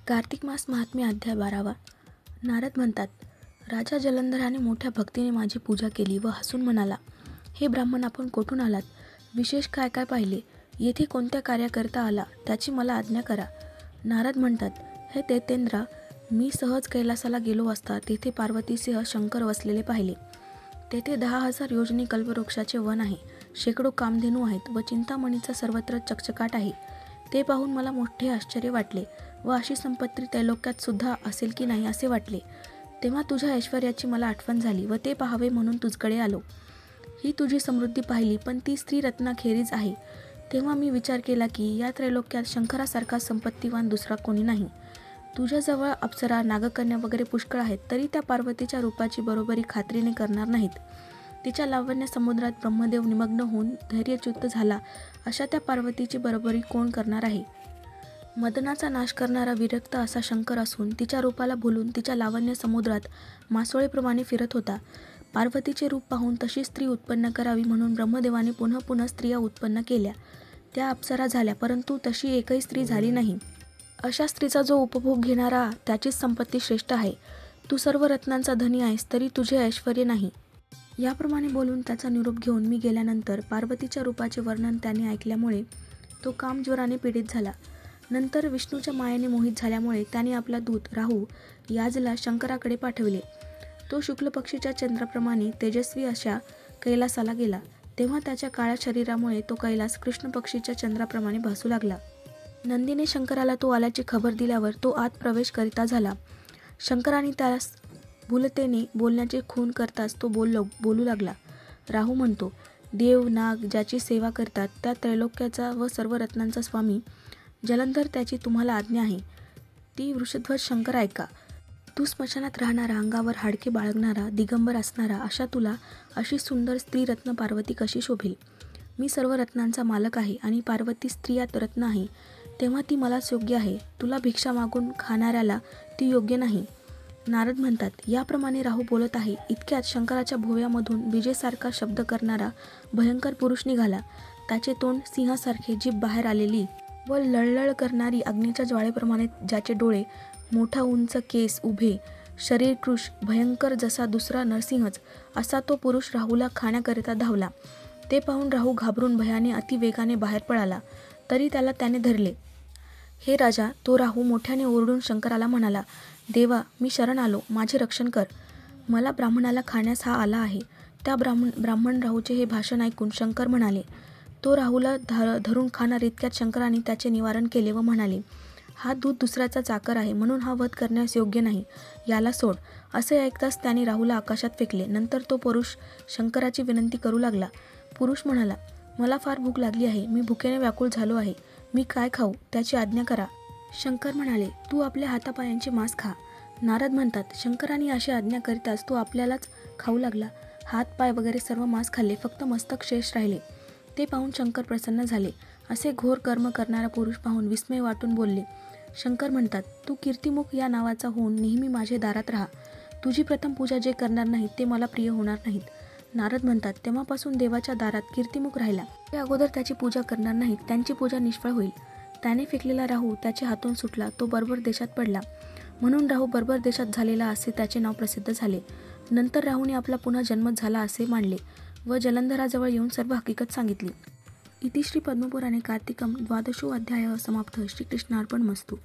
कार्तिक मास महात्म्य अध्याय 12. नारद म्हणतात, राजा जलंधराने मोठ्या भक्तीने माझी पूजा केली व हसून म्हणाला, हे ब्राह्मण, आपण कोठून आलात? विशेष काय काय पाहिले? येथे कोणत्या कार्याकरता आला त्याची मला आज्ञा करा. नारद म्हणतात, हे दैत्येंद्रा, मी सहज कैलासाला गेलो असता तेथे पार्वतीसह शंकर वसलेले पाहिले. तेथे 10,000 योजनी कल्पवृक्षाचे वन आहे, शेकडो कामधेनू आहेत व चिंतामणीचा सर्वत्र चकचकाट आहे. ते पाहून मला मोठे आश्चर्य वाटले व अशी संपत्ती त्रैलोक्यात सुद्धा असेल की नाही असे वाटले. तेव्हा तुझ्या ऐश्वर्याची मला आठवण झाली व ते पाहावे म्हणून तुझकडे आलो. ही तुझी समृद्धी पाहिली, पण ती स्त्रीरत्नाखेरीज आहे. तेव्हा मी विचार केला की या त्रैलोक्यात शंकरासारखा संपत्तीवान दुसरा कोणी नाही. तुझ्याजवळ अप्सरा, नागकन्या वगैरे पुष्कळ आहेत, तरी त्या पार्वतीच्या रूपाची बरोबरी खात्रीने करणार नाहीत. तिच्या लावण्य समुद्रात ब्रह्मदेव निमग्न होऊन धैर्यच्युत झाला, अशा त्या पार्वतीची बरोबरी कोण करणार आहे? मदनाचा नाश करणारा विरक्त असा शंकर असून तिच्या रूपाला भुलून तिच्या लावण्य समुद्रात मासोळीप्रमाणे फिरत होता. पार्वतीचे रूप पाहून तशी स्त्री उत्पन्न करावी म्हणून ब्रह्मदेवाने पुन्हा पुन्हा स्त्रिया उत्पन्न केल्या. त्या अप्सरा झाल्या, परंतु तशी एकही स्त्री झाली नाही. अशा स्त्रीचा जो उपभोग घेणारा त्याचीच संपत्ती श्रेष्ठ आहे. तू सर्व रत्नांचा धनी आहेस, तरी तुझे ऐश्वर्य नाही. याप्रमाणे बोलून त्याचा निरोप घेऊन मी गेल्यानंतर पार्वतीच्या रूपाचे वर्णन त्याने ऐकल्यामुळे तो कामज्वराने पीडित झाला. नंतर विष्णूच्या मायेने मोहित झाल्यामुळे त्याने आपला दूत राहू याजला शंकराकडे पाठविले. तो शुक्ल पक्षीच्या चंद्राप्रमाणे तेजस्वी अशा कैलासाला गेला. तेव्हा त्याच्या काळ्या शरीरामुळे तो कैलास कृष्ण पक्षीच्या चंद्राप्रमाणे भासू लागला. नंदीने शंकराला तो आल्याची खबर दिल्यावर तो आत प्रवेश करिता झाला. शंकराने त्यास भूलतेने बोलण्याचे खून करताच तो बोलू लागला. राहू म्हणतो, देव नाग ज्याची सेवा करतात त्या त्रैलोक्याचा व सर्व रत्नांचा स्वामी जलंधर, त्याची तुम्हाला आज्ञा आहे. ती वृषध्वज शंकर ऐका. तू स्मशानात राहणारा, अंगावर हाडके बाळगणारा, दिगंबर असणारा, अशा तुला अशी सुंदर स्त्री रत्न पार्वती कशी शोभेल? मी सर्व रत्नांचा मालक आहे आणि पार्वती स्त्रियात रत्न आहे, तेव्हा ती मलाच योग्य आहे. तुला भिक्षा मागून खाणाऱ्याला ती योग्य नाही. नारद म्हणतात, याप्रमाणे राहू बोलत आहे इतक्यात शंकराच्या भोव्यामधून विजेसारखा शब्द करणारा भयंकर पुरुष निघाला. त्याचे तोंड सिंहासारखे, जीभ बाहेर आलेली व लळलळ करणारी अग्नीच्या ज्वाळेप्रमाणे ज्याचे डोळे, मोठा उंच केस, उभे शरीर, कृश भयंकर जसा दुसरा नरसिंहच, असा तो पुरुष राहूला खाण्याकरिता धावला. ते पाहून राहू घाबरून भयाने अतिवेगाने बाहेर पळाला, तरी त्याला त्याने धरले. हे राजा, तो राहू मोठ्याने ओरडून शंकराला म्हणाला, देवा, मी शरण आलो, माझे रक्षण कर. मला ब्राह्मणाला खाण्यास हा आला आहे. त्या ब्राह्मण राहूचे हे भाषण ऐकून शंकर म्हणाले, तो राहूला धरून खाणार. इतक्यात शंकराने त्याचे निवारण केले व म्हणाले, हा दूध दुसऱ्याचा चाकर आहे, म्हणून हा वध करण्यास योग्य नाही, याला सोड. असे ऐकताच त्याने राहूला आकाशात फेकले. नंतर तो पुरुष शंकराची विनंती करू लागला. पुरुष म्हणाला, मला फार भूक लागली आहे, मी भुकेने व्याकुळ झालो आहे, मी काय खाऊ, त्याची आज्ञा करा. शंकर म्हणाले, तू आपल्या हातापायांचे मांस खा. नारद म्हणतात, शंकराने अशी आज्ञा करीताच तो आपल्यालाच खाऊ लागला. हात पाय वगैरे सर्व मांस खाल्ले, फक्त मस्तक शेष राहिले. ते पाहून शंकर प्रसन्न झाले. असे घोर कर्म करणारा पुरुष पाहून विस्मय वाटून बोलले. शंकर म्हणतात, तू कीर्तिमुख या नावाचा होऊन नेहमी माझे दारात राहा. तुझी प्रथम पूजा जे करणार नाहीत ते मला प्रिय होणार नाहीत. नारद म्हणतात, तेव्हापासून देवाच्या दारात कीर्तिमुख राहिला. ते अगोदर त्याची पूजा करणार नाहीत, त्यांची पूजा निष्फळ होईल. त्याने फेकलेला राहू त्याच्या हातून सुटला, तो बर्बर देशात पडला. म्हणून राहू बर्बर देशात झालेला असे त्याचे नाव प्रसिद्ध झाले. नंतर राहूने आपला पुन्हा जन्म झाला असे मानले व जलंधराजवळ येऊन सर्व हकीकत सांगितली. इति श्री पद्मपुराणे कार्तिकम द्वादशो अध्यायः समाप्तः. श्रीकृष्णार्पणमस्तु.